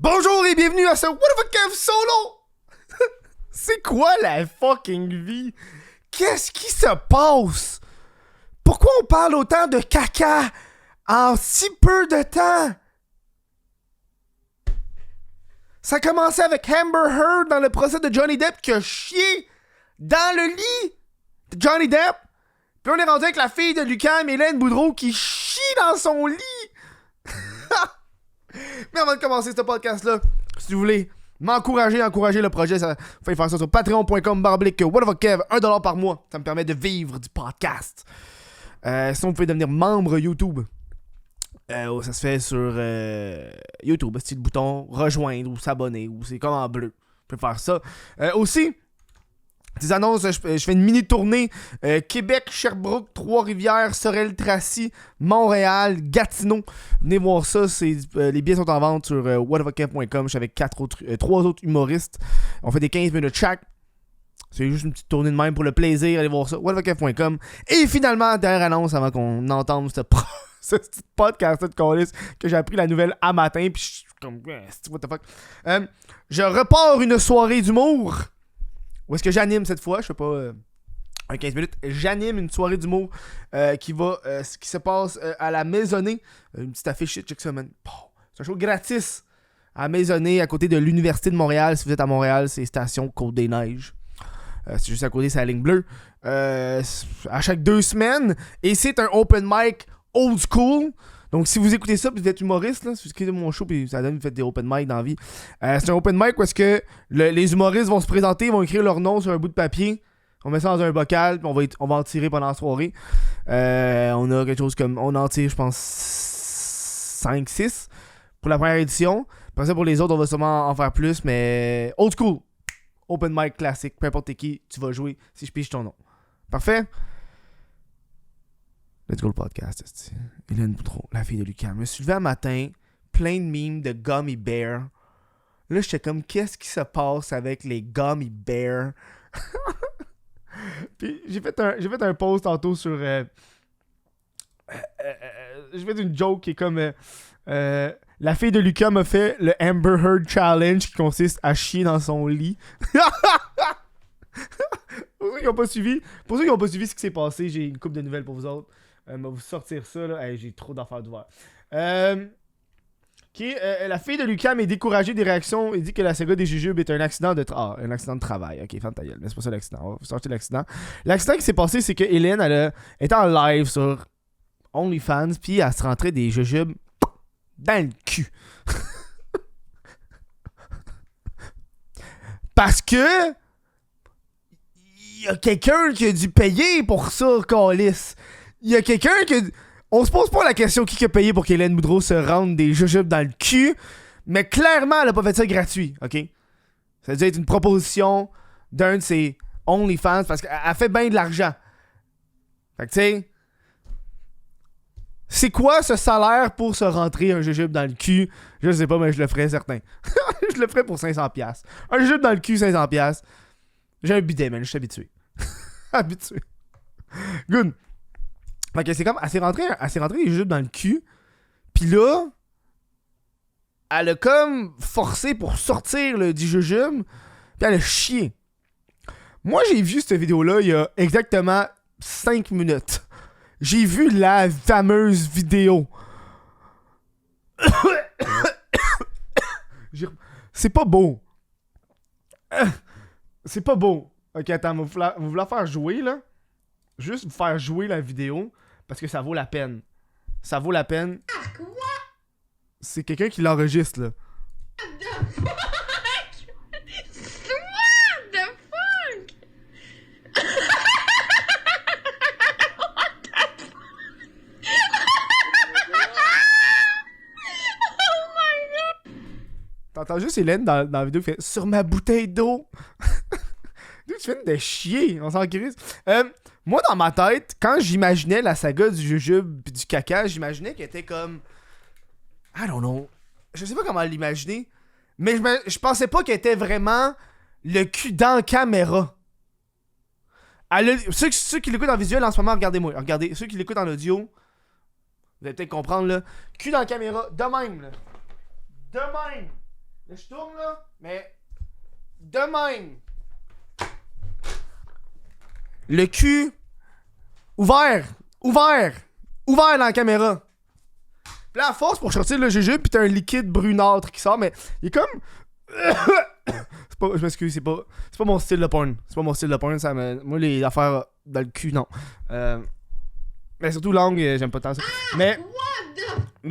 Bonjour et bienvenue à ce What the fuck Kev solo! C'est quoi la fucking vie? Qu'est-ce qui se passe? Pourquoi on parle autant de caca en si peu de temps? Ça a commencé avec Amber Heard dans le procès de Johnny Depp qui a chié dans le lit de Johnny Depp. Puis on est rendu avec la fille de Lucas, Hélène Boudreau, qui chie dans son lit. Mais avant de commencer ce podcast-là, si vous voulez encourager le projet, vous pouvez faire ça sur patreon.com/whatthefuckkev, $1 par mois. Ça me permet de vivre du podcast. Sinon, vous pouvez devenir membre YouTube. Ça se fait sur YouTube. C'est le bouton rejoindre ou s'abonner, ou c'est comme en bleu. Vous pouvez faire ça. Aussi, des annonces, je fais une mini tournée Québec, Sherbrooke, Trois-Rivières, Sorel-Tracy, Montréal, Gatineau. Venez voir ça, les billets sont en vente sur whatthefuckkev.com. Je suis avec 3 autres humoristes. On fait des 15 minutes chaque. C'est juste une petite tournée de même pour le plaisir. Allez voir ça, whatthefuckkev.com. Et finalement, dernière annonce avant qu'on entende ce petit podcast de Callis que j'ai appris la nouvelle à matin. Puis je suis comme, what the fuck. Je repars une soirée d'humour. Où est-ce que j'anime cette fois? Je sais pas, un 15 minutes. J'anime une soirée d'humour qui se passe à la Maisonnée. Une petite affiche chaque semaine. C'est un show gratis à la Maisonnée, à côté de l'Université de Montréal. Si vous êtes à Montréal, c'est station Côte-des-Neiges. C'est juste à côté, c'est la ligne bleue. À chaque 2 semaines. Et c'est un open mic old school. Donc, si vous écoutez ça, puis vous êtes humoriste, là, si vous écoutez mon show, puis ça donne, vous faites des open mic dans la vie. C'est un open mic où est-ce que les humoristes vont se présenter, ils vont écrire leur nom sur un bout de papier. On met ça dans un bocal, puis on va en tirer pendant la soirée. On a quelque chose comme, on en tire, je pense, 5-6 pour la première édition. Après ça, pour les autres, on va sûrement en faire plus, mais old school. Open mic classique, peu importe qui, tu vas jouer si je pige ton nom. Parfait? Let's go le podcast. Hélène Boudreau, la fille de Lucas. Je me suis levé un matin, plein de memes de Gummy Bear. Là, j'étais comme, qu'est-ce qui se passe avec les Gummy Bears? Puis j'ai fait un post tantôt sur... j'ai fait une joke qui est comme... la fille de Lucas m'a fait le Amber Heard Challenge qui consiste à chier dans son lit. Pour ceux qui n'ont pas suivi ce qui s'est passé, j'ai une couple de nouvelles pour vous autres. Je vais vous sortir ça, là. Hey, j'ai trop d'affaires d'ouvert. La fille de Lucas est découragée des réactions et dit que la saga des jujubes est un accident de travail. Ok, ferme ta gueule, mais c'est pas ça l'accident. On va sortir l'accident. L'accident qui s'est passé, c'est que Hélène, elle était en live sur OnlyFans, puis elle se rentrait des jujubes dans le cul. Parce que il y a quelqu'un qui a dû payer pour ça, câlisse. Il y a quelqu'un qui... On se pose pas la question qui a payé pour qu'Hélène Boudreau se rende des jujubes dans le cul, mais clairement, elle a pas fait ça gratuit, ok? Ça a dû être une proposition d'un de ses OnlyFans, parce qu'elle fait bien de l'argent. Fait que tu sais... C'est quoi ce salaire pour se rentrer un jujube dans le cul? Je sais pas, mais je le ferais certain. Je le ferais pour 500$. Un jujube dans le cul, 500$. J'ai un bidet, man, je suis habitué. Habitué. Good. Fait que c'est comme, elle s'est rentrée les jujubes dans le cul. Pis là, elle a comme forcé pour sortir du jujube. Pis elle a chié. Moi, j'ai vu cette vidéo-là il y a exactement 5 minutes. J'ai vu la fameuse vidéo. C'est pas beau. C'est pas beau. Ok, attends, vous voulez la faire jouer, là? Juste vous faire jouer la vidéo, parce que ça vaut la peine. Ça vaut la peine. Quoi? C'est quelqu'un qui l'enregistre, là. What the fuck? What the fuck? What the fuck? Oh my god! T'entends juste Hélène dans la vidéo qui fait « Sur ma bouteille d'eau! » D'où tu viens de chier? On s'en crise. Moi, dans ma tête, quand j'imaginais la saga du jujube pis du caca, j'imaginais qu'elle était comme... I don't know. Je sais pas comment l'imaginer. Mais je pensais pas qu'elle était vraiment le cul dans la caméra. Ceux qui l'écoutent en visuel en ce moment, regardez-moi. Regardez. Ceux qui l'écoutent en audio, vous allez peut-être comprendre, là. Cul dans la caméra. De même, là. De même. Là, je tourne, là, mais... De même. Le cul... Ouvert dans la caméra. Puis là, à force pour sortir le jujube, pis t'as un liquide brunâtre qui sort, mais il est comme... je m'excuse, c'est pas mon style de porn. C'est pas mon style de porn, ça me... Moi, les affaires dans le cul, non. Mais surtout langue, j'aime pas tant ça. Mais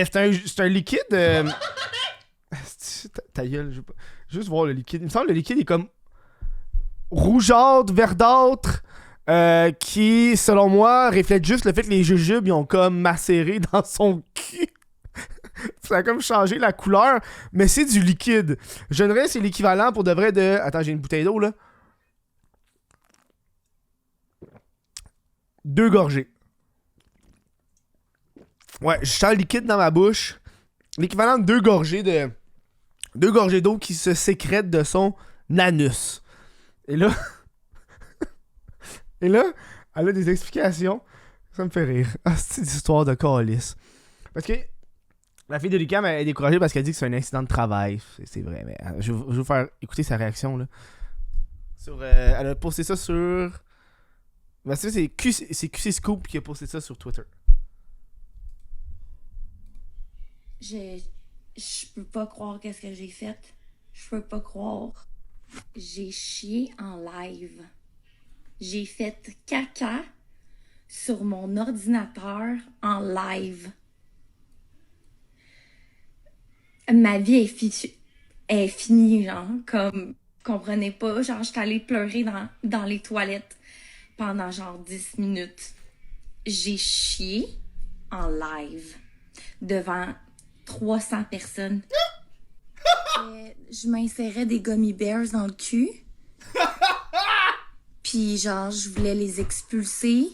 c'est un liquide... Ta gueule, je veux pas... Juste voir le liquide. Il me semble que le liquide est comme... rougeâtre, verdâtre... qui, selon moi, reflète juste le fait que les jujubes, ils ont comme macéré dans son cul. Ça a comme changé la couleur, mais c'est du liquide. Je dirais c'est l'équivalent pour de vrai de... Attends, j'ai une bouteille d'eau, là. 2 gorgées. Ouais, je sens le liquide dans ma bouche. L'équivalent de 2 gorgées de... 2 gorgées d'eau qui se sécrètent de son anus. Et là... Et là, elle a des explications. Ça me fait rire. Ah, c'est des histoires de calice. Parce que la fille de Lucam, elle est découragée parce qu'elle dit que c'est un incident de travail. C'est vrai, mais je vais vous faire écouter sa réaction, là. Elle a posté ça sur... Ben, c'est QC Scoop qui a posté ça sur Twitter. Je peux pas croire qu'est-ce que j'ai fait. Je peux pas croire. J'ai chié en live. J'ai fait caca sur mon ordinateur en live. Ma vie est finie, genre, comme, comprenez pas, genre, j'étais allée pleurer dans les toilettes pendant genre 10 minutes. J'ai chié en live devant 300 personnes. Je m'insérais des gummy bears dans le cul. Puis genre, je voulais les expulser.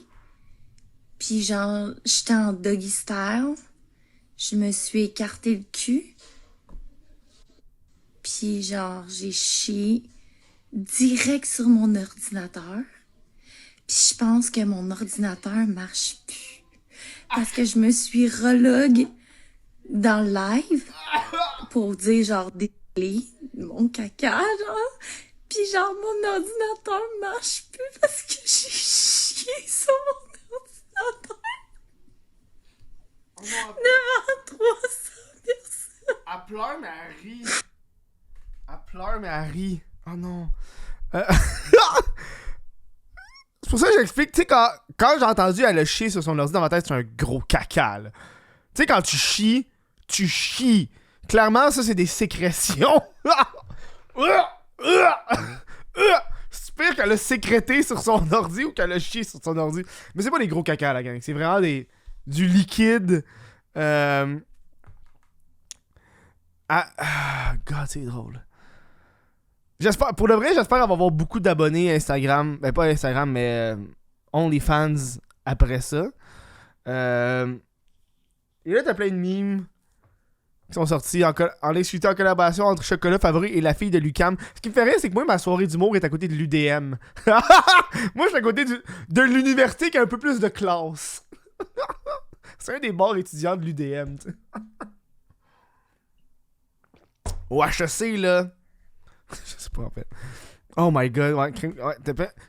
Puis genre, j'étais en doggy style. Je me suis écarté le cul. Puis genre, j'ai chié direct sur mon ordinateur. Puis je pense que mon ordinateur marche plus. Parce que je me suis relog dans le live pour dire genre, désolé, mon caca, genre. Puis genre, mon ordinateur marche plus parce que j'ai chié sur mon ordinateur. Devant 300 personnes. Elle pleure, mais elle rit. Elle pleure, mais elle rit. Oh non. C'est pour ça que j'explique. Tu sais, quand j'ai entendu elle a chier sur son ordi dans ma tête, c'est un gros caca, là. Tu sais, quand tu chies, tu chies. Clairement, ça, c'est des sécrétions. C'est pire qu'elle a sécrété sur son ordi ou qu'elle a chié sur son ordi. Mais c'est pas des gros caca, la gang. C'est vraiment du liquide. God, c'est drôle. J'espère, pour le vrai, j'espère avoir beaucoup d'abonnés Instagram. Ben, pas Instagram, mais OnlyFans après ça. Et là, t'as plein de memes qui sont sortis en exclusivité en collaboration entre Chocolat Favori et la fille de Lucam. Ce qui me fait rire, c'est que moi, ma soirée d'humour est à côté de l'UDM. Moi, je suis à côté de l'université qui a un peu plus de classe. C'est un des bars étudiants de l'UDM, tu sais. Au HEC, là. Je sais pas, en fait. Oh my god. Ouais,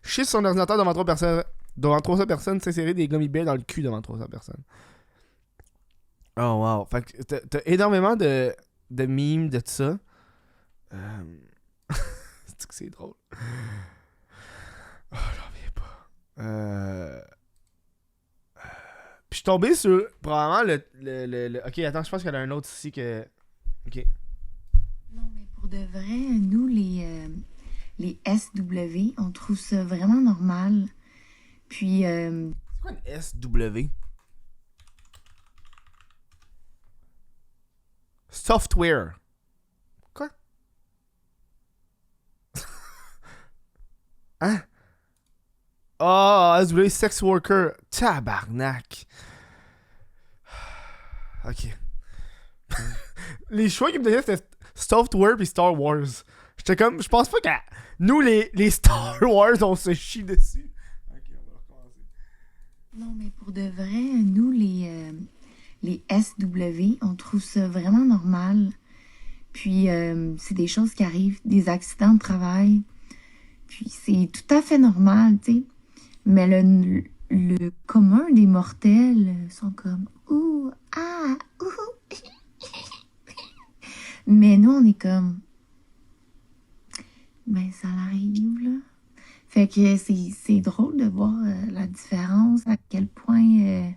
chier sur son ordinateur devant 3 personnes. Devant 300 personnes, s'insérer des gummy bears dans le cul devant 300 personnes. Oh wow. Fait que t'as énormément de memes de tout ça. C'est drôle. Oh, j'en reviens pas. Puis je suis tombé sur probablement le... Ok, attends, je pense qu'il y en a un autre ici que... Ok. Non, mais pour de vrai, nous, les SW, on trouve ça vraiment normal. Puis... C'est quoi une SW? Software. Quoi? Hein? Oh, SW, sex worker. Tabarnak. Ok. Les choix qui me donnaient, c'était Software puis Star Wars. J'étais comme, je pense pas que nous, les Star Wars, on se chie dessus. Ok, on va recommencer. Non, mais pour de vrai, nous, les SW, on trouve ça vraiment normal. Puis c'est des choses qui arrivent, des accidents de travail. Puis c'est tout à fait normal, tu sais. Mais le commun des mortels sont comme ouh, ah, ouh. Mais nous, on est comme ben ça arrive, là. Fait que c'est drôle de voir la différence, à quel point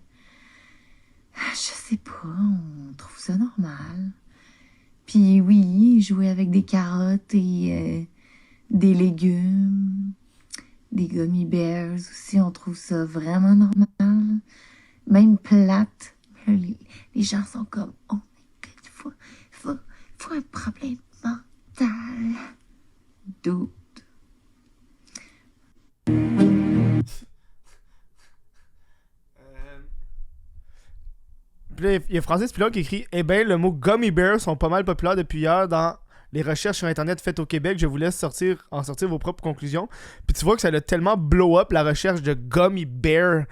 je sais pas, on trouve ça normal. Puis oui, jouer avec des carottes et des légumes, des gummy bears aussi, on trouve ça vraiment normal. Même plate. Les gens sont comme, oh my god, faut un problème mental. Dude. Puis là, il y a Francis Pilon qui écrit: eh ben, le mot gummy bear sont pas mal populaires depuis hier dans les recherches sur internet faites au Québec. Je vous laisse en sortir vos propres conclusions. Puis tu vois que ça a tellement blow up la recherche de gummy bear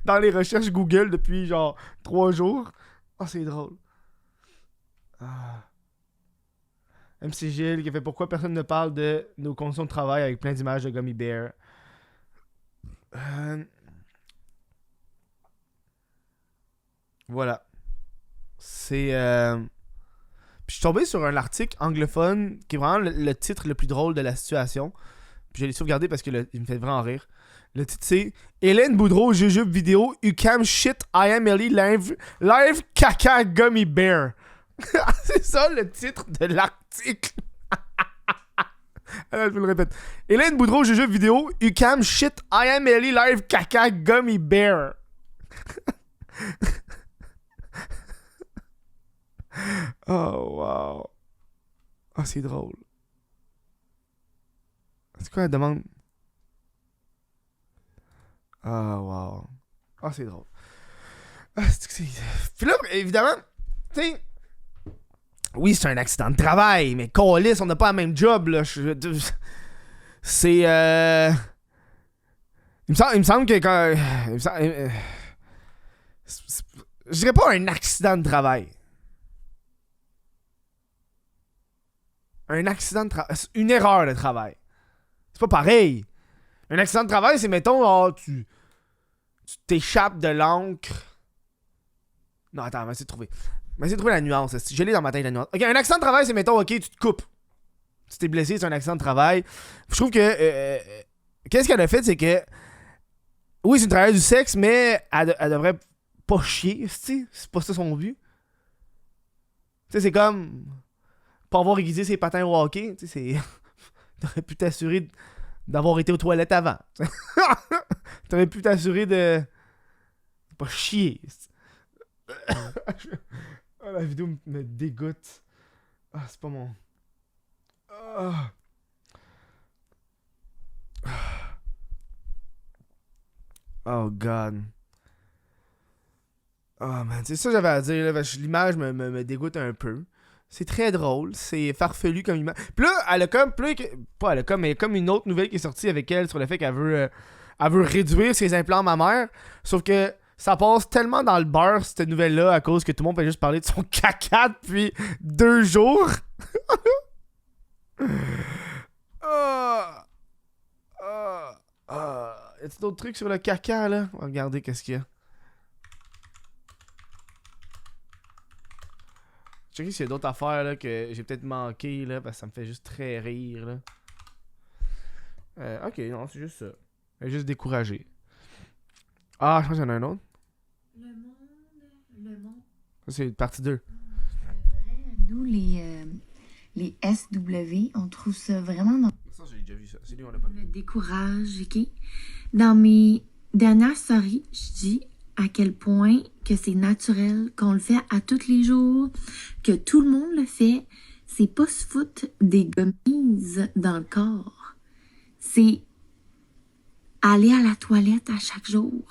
dans les recherches Google depuis genre 3 jours. Oh, c'est drôle. MC Gilles qui a fait: pourquoi personne ne parle de nos conditions de travail avec plein d'images de gummy bear. Voilà. C'est. Puis je suis tombé sur un article anglophone qui est vraiment le titre le plus drôle de la situation. Puis je l'ai sauvegardé parce que il me fait vraiment rire. Le titre c'est Hélène Boudreau, jujube vidéo, UQAM shit IMLE live caca gummy bear. C'est ça le titre de l'article. Alors, je vous le répète. Hélène Boudreau, jujube vidéo, UQAM shit IMLE live caca gummy bear. Oh, wow. Ah, c'est drôle. C'est quoi la demande? Ah, wow. Ah, c'est drôle. Ah, c'est... Puis là, évidemment, tu sais, oui, c'est un accident de travail, mais câlisse, on n'a pas le même job, là. C'est, il me semble que quand... je dirais pas un accident de travail. Un accident de travail. Une erreur de travail. C'est pas pareil. Un accident de travail, c'est, mettons, oh, tu t'échappes de l'encre. Non, attends, on va essayer de trouver. On va essayer de trouver la nuance. Je l'ai dans ma tête, la nuance. Ok, un accident de travail, c'est, mettons, ok, tu te coupes. Tu t'es blessé, c'est un accident de travail. Je trouve que... qu'est-ce qu'elle a fait, c'est que... Oui, c'est une travailleuse du sexe, mais elle devrait pas chier, c'est pas ça son but. Tu sais, c'est comme... Pas avoir aiguisé ses patins au hockey, tu sais, c'est... T'aurais pu t'assurer d'avoir été aux toilettes avant. T'aurais pu t'assurer de... Pas chier. Oh, la vidéo me dégoûte. Ah, c'est pas mon... Oh, God. Oh, man, c'est ça que j'avais à dire, là, parce que l'image me dégoûte un peu. C'est très drôle, c'est farfelu comme image. Puis là, elle a comme... mais il y a comme une autre nouvelle qui est sortie avec elle sur le fait qu'elle veut réduire ses implants mammaires. Sauf que ça passe tellement dans le beurre, cette nouvelle-là, à cause que tout le monde peut juste parler de son caca depuis 2 jours. Y a-t-il d'autres trucs sur le caca, là? On va regarder qu'est-ce qu'il y a. Je sais s'il y a d'autres affaires là, que j'ai peut-être manqué là, parce que ça me fait juste très rire là. Ok, non, c'est juste ça. Elle est juste découragée. Ah, je pense qu'il y en a un autre. Le monde. Ça, c'est partie 2. Nous, les SW, on trouve ça vraiment dans Ça, j'ai déjà vu ça. C'est lui, on l'a pas vu. le décourage, ok? Dans mes dernières stories, je dis à quel point que c'est naturel, qu'on le fait à tous les jours, que tout le monde le fait. C'est pas se foutre des gummies dans le corps. C'est aller à la toilette à chaque jour.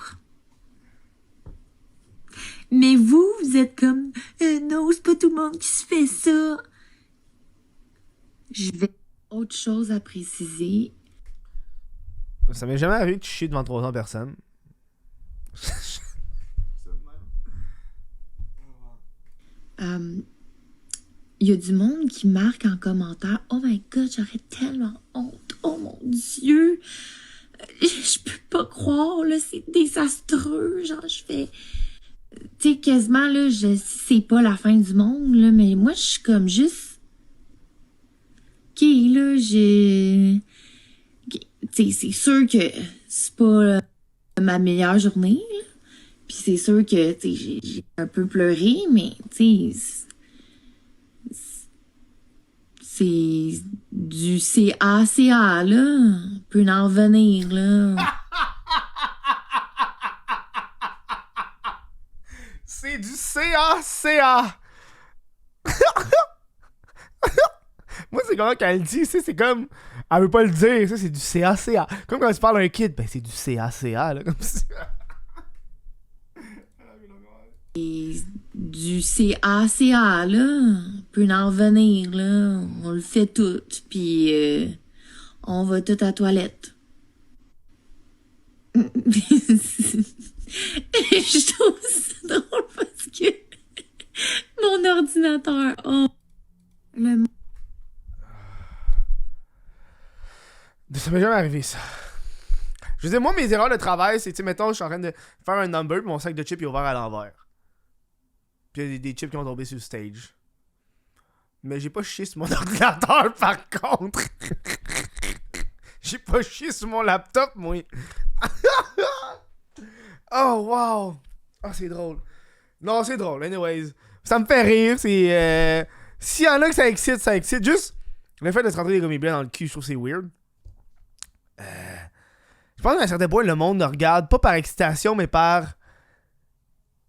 Mais vous êtes comme non, c'est pas tout le monde qui se fait ça. Je vais autre chose à préciser. Ça m'est jamais arrivé de chier devant 300 personnes. il y a du monde qui marque en commentaire « Oh my God, j'aurais tellement honte. Oh mon Dieu. Je peux pas croire, là, c'est désastreux. » Genre, je fais... Tu sais, quasiment, là, c'est pas la fin du monde, là, mais moi, je suis comme juste... OK, là, tu sais, c'est sûr que c'est pas ma meilleure journée, là. Puis c'est sûr que, tu sais, j'ai un peu pleuré, mais, tu sais, c'est du CACA, là. On peut en revenir, là. C'est du CACA. Moi, c'est comment qu'elle le dit, c'est comme... Elle veut pas le dire, ça, c'est du CACA. Comme quand tu parles à un kid, ben c'est du CACA, là, comme ça. Et du CACA, là. On peut en revenir, là. On le fait tout, puis on va tout à la toilette. Je trouve ça drôle parce que mon ordinateur, Ça m'est jamais arrivé, ça. Je veux dire, moi, mes erreurs de travail, c'est, tu sais, mettons, je suis en train de faire un number, puis mon sac de chips est ouvert à l'envers. Puis il y a des chips qui vont tomber sur le stage. Mais j'ai pas chié sur mon ordinateur, par contre. J'ai pas chié sur mon laptop, moi. Oh, wow. Ah, c'est drôle. Non, c'est drôle, anyways. Ça me fait rire, c'est... S'il y en a que ça excite, ça excite. Juste, le fait de se rentrer des gummy bears dans le cul, je trouve que c'est weird. Je pense qu'à un certain point, le monde ne regarde pas par excitation, mais par...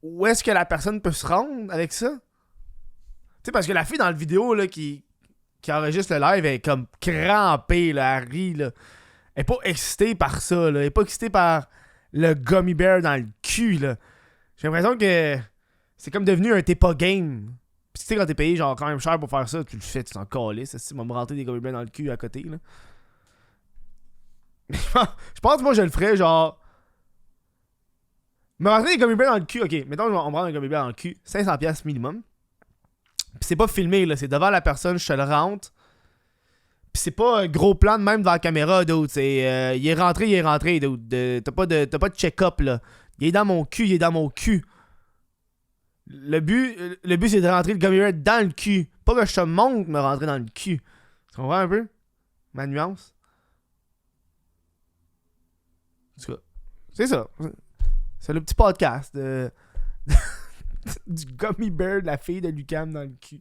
Où est-ce que la personne peut se rendre avec ça? Tu sais, parce que la fille dans la vidéo, là, qui enregistre le live, elle est comme crampée, là, elle rit, là. Elle est pas excitée par ça, là. Elle est pas excitée par le gummy bear dans le cul, là. J'ai l'impression que c'est comme devenu un t'es pas game. Pis tu sais, quand t'es payé genre quand même cher pour faire ça, tu le fais, tu t'en calisses. Tu vas me rentrer des gummy bears dans le cul à côté, là. Je pense que moi, je le ferais, genre... Me rentrer des gummy bears dans le cul, ok, mettons, on me rentre un gummy bear dans le cul, 500$ minimum. Pis c'est pas filmé, là, c'est devant la personne, je te le rentre. Pis c'est pas un gros plan de même devant la caméra, dude. C'est, il est rentré, dude. T'as pas de check-up, là. Il est dans mon cul. Le but c'est de rentrer le gummy bear dans le cul. Pas que je te montre me rentrer dans le cul. Tu comprends un peu? Ma nuance? En tout cas, c'est ça. C'est le petit podcast du gummy bear de la fille de Lucam dans le cul.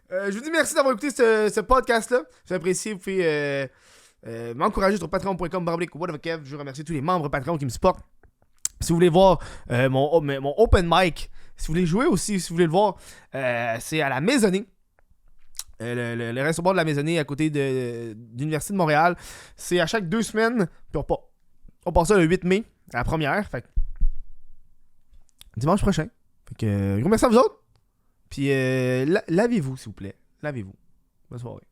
Je vous dis merci d'avoir écouté ce podcast-là. J'ai apprécié. Vous pouvez m'encourager sur patreon.com/whatofkev. Je remercie tous les membres Patreon qui me supportent. Si vous voulez voir mon open mic, si vous voulez jouer aussi, si vous voulez le voir, c'est à la Maisonnée. Le reste au bord de la Maisonnée à côté de l'Université de Montréal. C'est à chaque 2 semaines. Puis on passe ça le 8 mai, à la première. Fait que dimanche prochain. Fait que gros merci à vous autres. Puis lavez-vous, s'il vous plaît. Lavez-vous. Bonne soirée.